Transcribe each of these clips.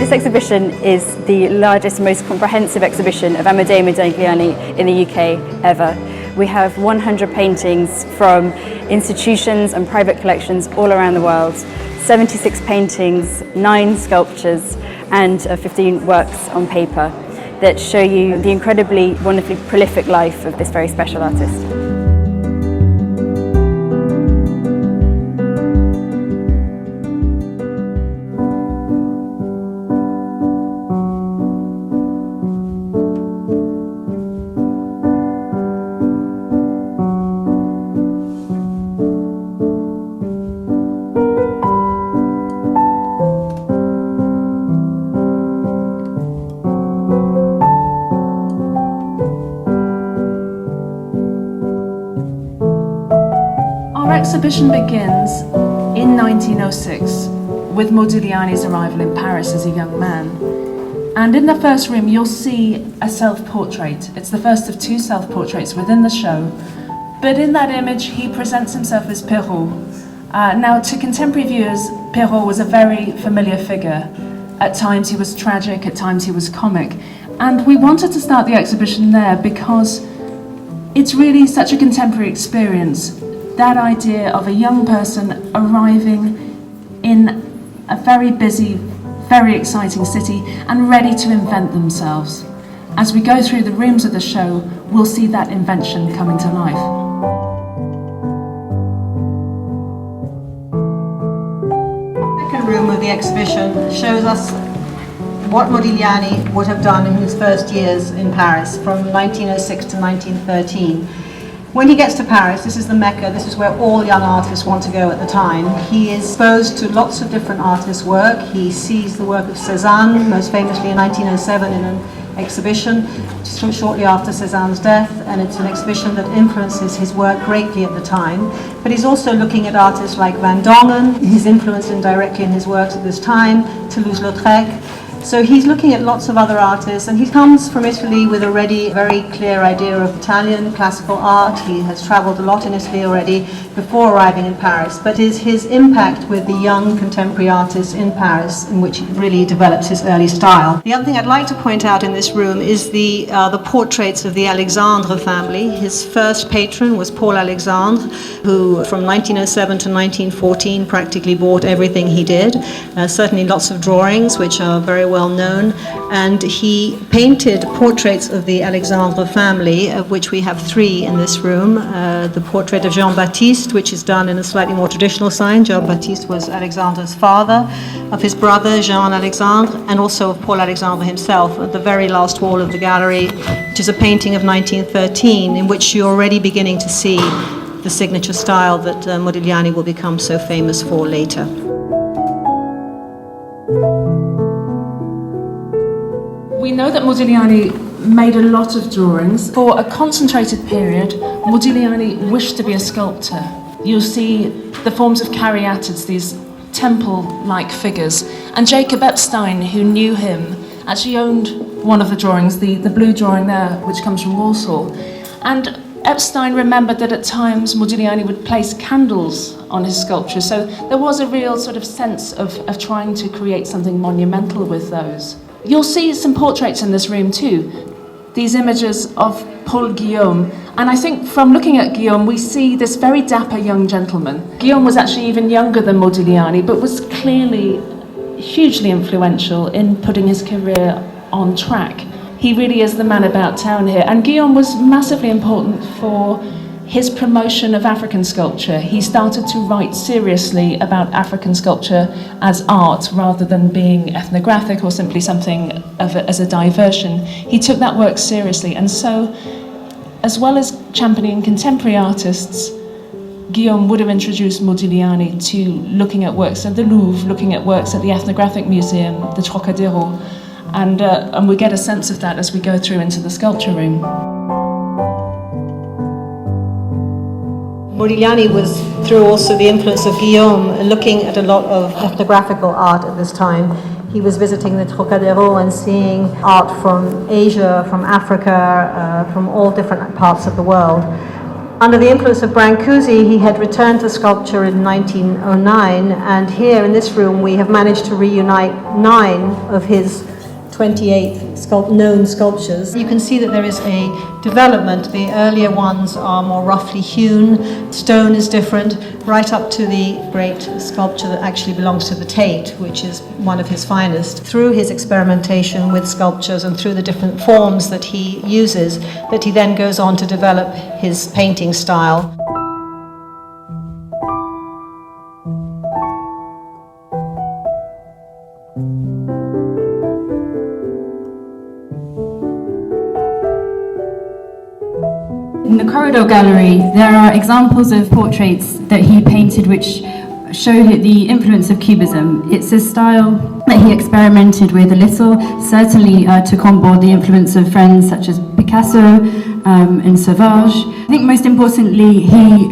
This exhibition is the largest, most comprehensive exhibition of Amadeo Modigliani in the UK ever. We have 100 paintings from institutions and private collections all around the world, 76 paintings, 9 sculptures, and 15 works on paper that show you the incredibly, wonderfully prolific life of this very special artist. Our exhibition begins in 1906 with Modigliani's arrival in Paris as a young man. And in the first room you'll see a self-portrait. It's the first of 2 self-portraits within the show. But in that image he presents himself as Perrault. Now to contemporary viewers, Perrault was a very familiar figure. At times he was tragic, at times he was comic. And we wanted to start the exhibition there because it's really such a contemporary experience. That idea of a young person arriving in a very busy, very exciting city and ready to invent themselves. As we go through the rooms of the show, we'll see that invention coming to life. The second room of the exhibition shows us what Modigliani would have done in his first years in Paris from 1906 to 1913. When he gets to Paris, this is the Mecca, this is where all young artists want to go at the time. He is exposed to lots of different artists' work. He sees the work of Cézanne, most famously in 1907 in an exhibition shortly after Cézanne's death, and it's an exhibition that influences his work greatly at the time. But he's also looking at artists like Van Dongen. He's influenced indirectly in his works at this time, Toulouse-Lautrec. So he's looking at lots of other artists, and he comes from Italy with already a very clear idea of Italian classical art. He has travelled a lot in Italy already before arriving in Paris, but it's his impact with the young contemporary artists in Paris in which he really develops his early style. The other thing I'd like to point out in this room is the portraits of the Alexandre family. His first patron was Paul Alexandre, who from 1907 to 1914 practically bought everything he did. Certainly lots of drawings, which are very well known, and he painted portraits of the Alexandre family, of which we have 3 in this room. The portrait of Jean-Baptiste, which is done in a slightly more traditional sign. Jean-Baptiste was Alexandre's father, of his brother Jean-Alexandre, and also of Paul Alexandre himself at the very last wall of the gallery, which is a painting of 1913, in which you're already beginning to see the signature style that Modigliani will become so famous for later. We know that Modigliani made a lot of drawings. For a concentrated period, Modigliani wished to be a sculptor. You'll see the forms of caryatids, these temple-like figures. And Jacob Epstein, who knew him, actually owned one of the drawings, the blue drawing there, which comes from Warsaw. And Epstein remembered that at times Modigliani would place candles on his sculptures. So there was a real sort of sense of trying to create something monumental with those. You'll see some portraits in this room too, these images of Paul Guillaume. And I think from looking at Guillaume, we see this very dapper young gentleman. Guillaume was actually even younger than Modigliani, but was clearly hugely influential in putting his career on track. He really is the man about town here. And Guillaume was massively important for his promotion of African sculpture. He started to write seriously about African sculpture as art rather than being ethnographic or simply something as a diversion. He took that work seriously, and so, as well as championing contemporary artists, Guillaume would have introduced Modigliani to looking at works at the Louvre, looking at works at the Ethnographic Museum, the Trocadero, and we get a sense of that as we go through into the sculpture room. Modigliani was, through also the influence of Guillaume, looking at a lot of ethnographical art at this time. He was visiting the Trocadero and seeing art from Asia, from Africa, from all different parts of the world. Under the influence of Brancusi, he had returned to sculpture in 1909, and here in this room we have managed to reunite 9 of his 28 known sculptures. You can see that there is a development. The earlier ones are more roughly hewn, stone is different, right up to the great sculpture that actually belongs to the Tate, which is one of his finest. Through his experimentation with sculptures and through the different forms that he uses, that he then goes on to develop his painting style. In the corridor gallery, there are examples of portraits that he painted which show the influence of Cubism. It's a style that he experimented with a little, certainly took on board the influence of friends such as Picasso and Sauvage. I think most importantly, he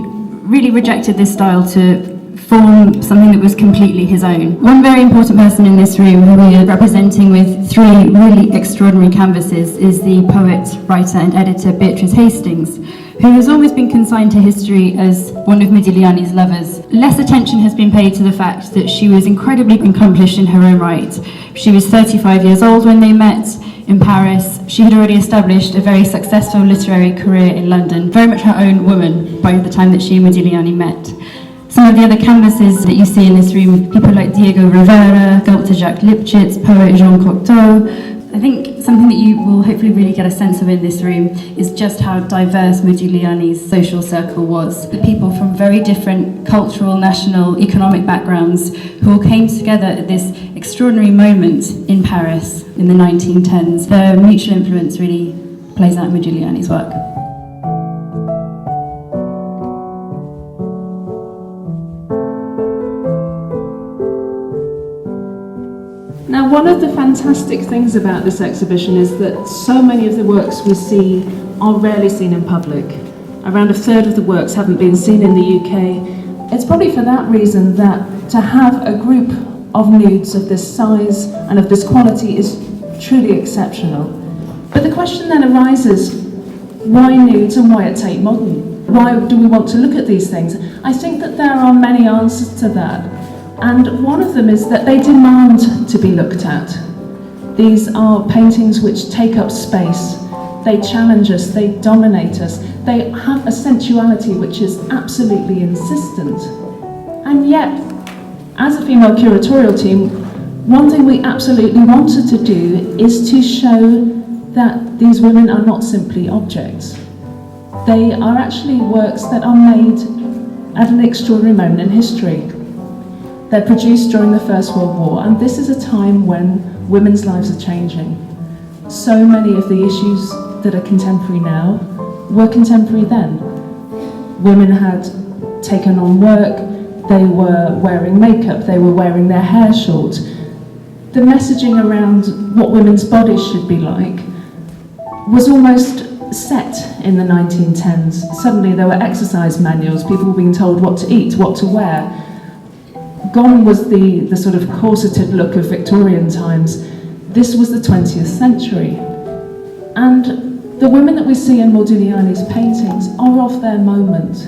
really rejected this style to form something that was completely his own. One very important person in this room who we are representing with 3 really extraordinary canvases is the poet, writer and editor Beatrice Hastings, who has always been consigned to history as one of Modigliani's lovers. Less attention has been paid to the fact that she was incredibly accomplished in her own right. She was 35 years old when they met in Paris. She had already established a very successful literary career in London, very much her own woman by the time that she and Modigliani met. Some of the other canvases that you see in this room, people like Diego Rivera, sculptor Jacques Lipchitz, poet Jean Cocteau. I think something that you will hopefully really get a sense of in this room is just how diverse Modigliani's social circle was. The people from very different cultural, national, economic backgrounds who all came together at this extraordinary moment in Paris in the 1910s. Their mutual influence really plays out in Modigliani's work. Now, one of the fantastic things about this exhibition is that so many of the works we see are rarely seen in public. Around a third of the works haven't been seen in the UK. It's probably for that reason that to have a group of nudes of this size and of this quality is truly exceptional. But the question then arises, why nudes and why at Tate Modern? Why do we want to look at these things? I think that there are many answers to that. And one of them is that they demand to be looked at. These are paintings which take up space. They challenge us, they dominate us. They have a sensuality which is absolutely insistent. And yet, as a female curatorial team, one thing we absolutely wanted to do is to show that these women are not simply objects. They are actually works that are made at an extraordinary moment in history. They're produced during the First World War, and this is a time when women's lives are changing. So many of the issues that are contemporary now were contemporary then. Women had taken on work, they were wearing makeup, they were wearing their hair short. The messaging around what women's bodies should be like was almost set in the 1910s. Suddenly there were exercise manuals, people were being told what to eat, what to wear. Gone was the sort of corseted look of Victorian times. This was the 20th century. And the women that we see in Modigliani's paintings are of their moment.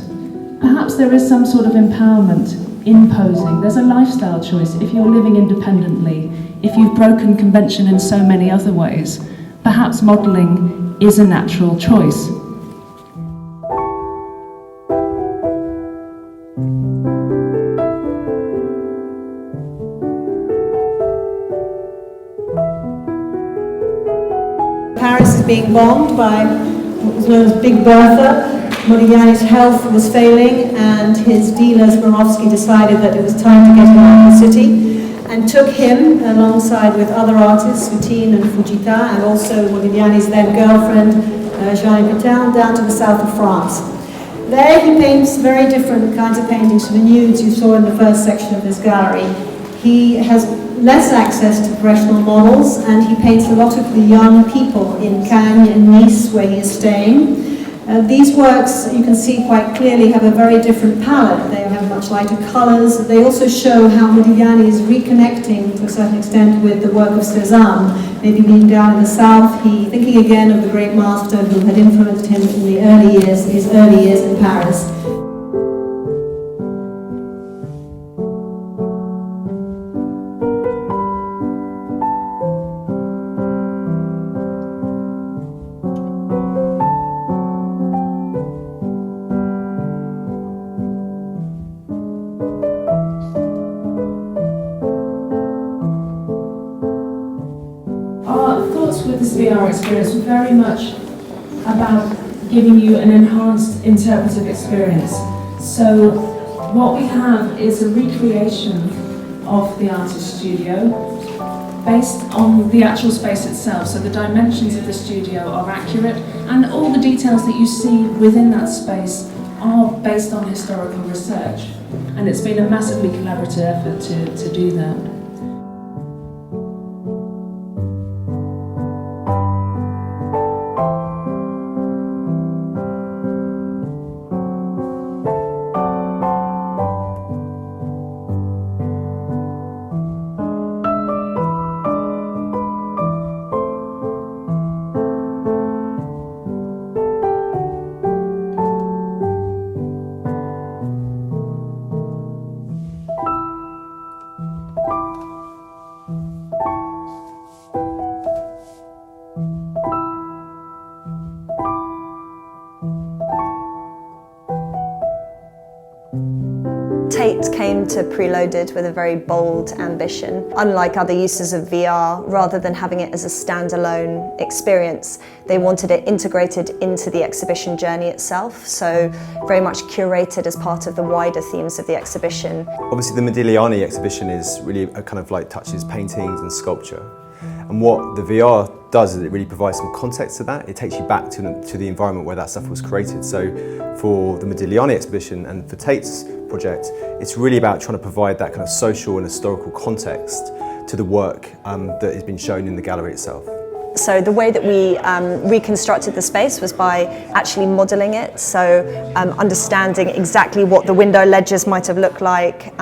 Perhaps there is some sort of empowerment in posing. There's a lifestyle choice if you're living independently, if you've broken convention in so many other ways. Perhaps modelling is a natural choice. Paris is being bombed by what was known as Big Bertha. Modigliani's health was failing, and his dealer Swarovski decided that it was time to get him out of the city, and took him alongside with other artists, Soutine and Fujita, and also Modigliani's then girlfriend, Jeanne Pétain, down to the south of France. There he paints very different kinds of paintings to the nudes you saw in the first section of this gallery. He has less access to professional models, and he paints a lot of the young people in Cannes and Nice, where he is staying. These works, you can see quite clearly, have a very different palette. They have much lighter colours. They also show how Modigliani is reconnecting to a certain extent with the work of Cézanne. Maybe being down in the south, thinking again of the great master who had influenced him in the early years, his early years in Paris. With this VR experience were very much about giving you an enhanced interpretive experience. So what we have is a recreation of the artist studio based on the actual space itself. So the dimensions of the studio are accurate and all the details that you see within that space are based on historical research. And it's been a massively collaborative effort to do that. Tate came to Preloaded with a very bold ambition. Unlike other uses of VR, rather than having it as a standalone experience, they wanted it integrated into the exhibition journey itself, so very much curated as part of the wider themes of the exhibition. Obviously the Modigliani exhibition is really a kind of like touches paintings and sculpture. And what the VR does is it really provides some context to that. It takes you back to the environment where that stuff was created. So for the Modigliani exhibition and for Tate's project, it's really about trying to provide that kind of social and historical context to the work that has been shown in the gallery itself. So the way that we reconstructed the space was by actually modelling it, so understanding exactly what the window ledges might have looked like,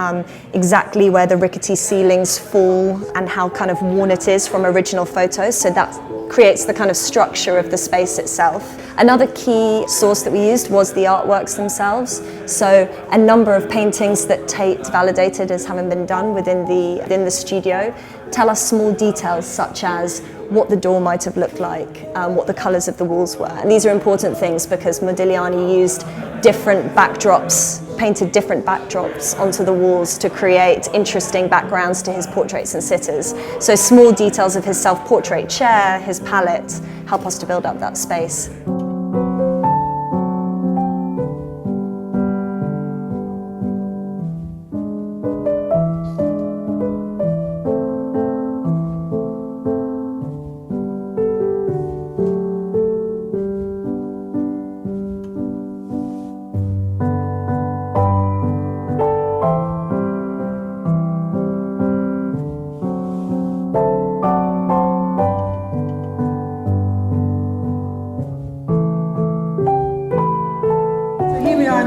exactly where the rickety ceilings fall and how kind of worn it is from original photos, so that creates the kind of structure of the space itself. Another key source that we used was the artworks themselves, so a number of paintings that Tate validated as having been done within the studio tell us small details such as what the door might have looked like, what the colours of the walls were. And these are important things because Modigliani used different backdrops, painted different backdrops onto the walls to create interesting backgrounds to his portraits and sitters. So small details of his self-portrait chair, his palette, help us to build up that space.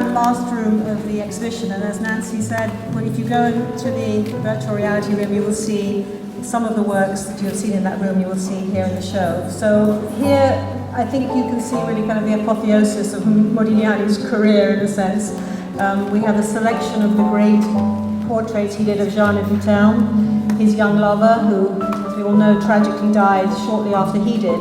Last room of the exhibition, and as Nancy said, if you go into the virtual reality room, you will see some of the works that you have seen in that room, you will see here in the show. So here, I think you can see really kind of the apotheosis of Modigliani's career in a sense. We have a selection of the great portraits he did of Jeanne of Vitelme, his young lover, who, as we all know, tragically died shortly after he did.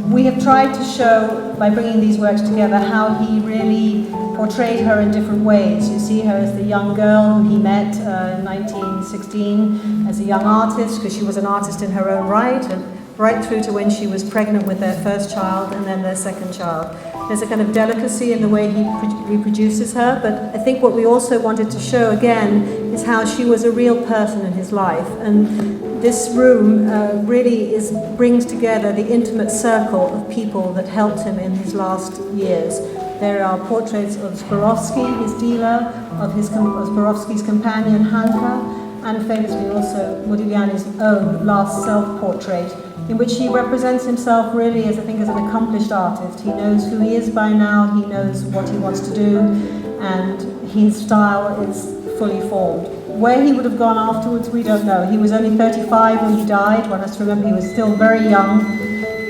We have tried to show, by bringing these works together, how he really portrayed her in different ways. You see her as the young girl who he met in 1916, as a young artist, because she was an artist in her own right, and right through to when she was pregnant with their first child and then their second child. There's a kind of delicacy in the way he reproduces her, but I think what we also wanted to show again is how she was a real person in his life. And this room really brings together the intimate circle of people that helped him in his last years. There are portraits of Swarovski, his dealer, of Swarovski's companion Hanka, and famously also Modigliani's own last self-portrait, in which he represents himself really as, I think, as an accomplished artist. He knows who he is by now, he knows what he wants to do, and his style is fully formed. Where he would have gone afterwards, we don't know. He was only 35 when he died. One has to remember he was still very young,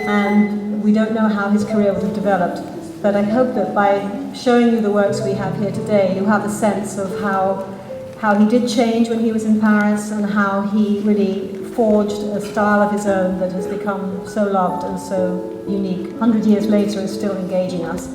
and we don't know how his career would have developed. But I hope that by showing you the works we have here today, you have a sense of how he did change when he was in Paris and how he really forged a style of his own that has become so loved and so unique. 100 years later is still engaging us.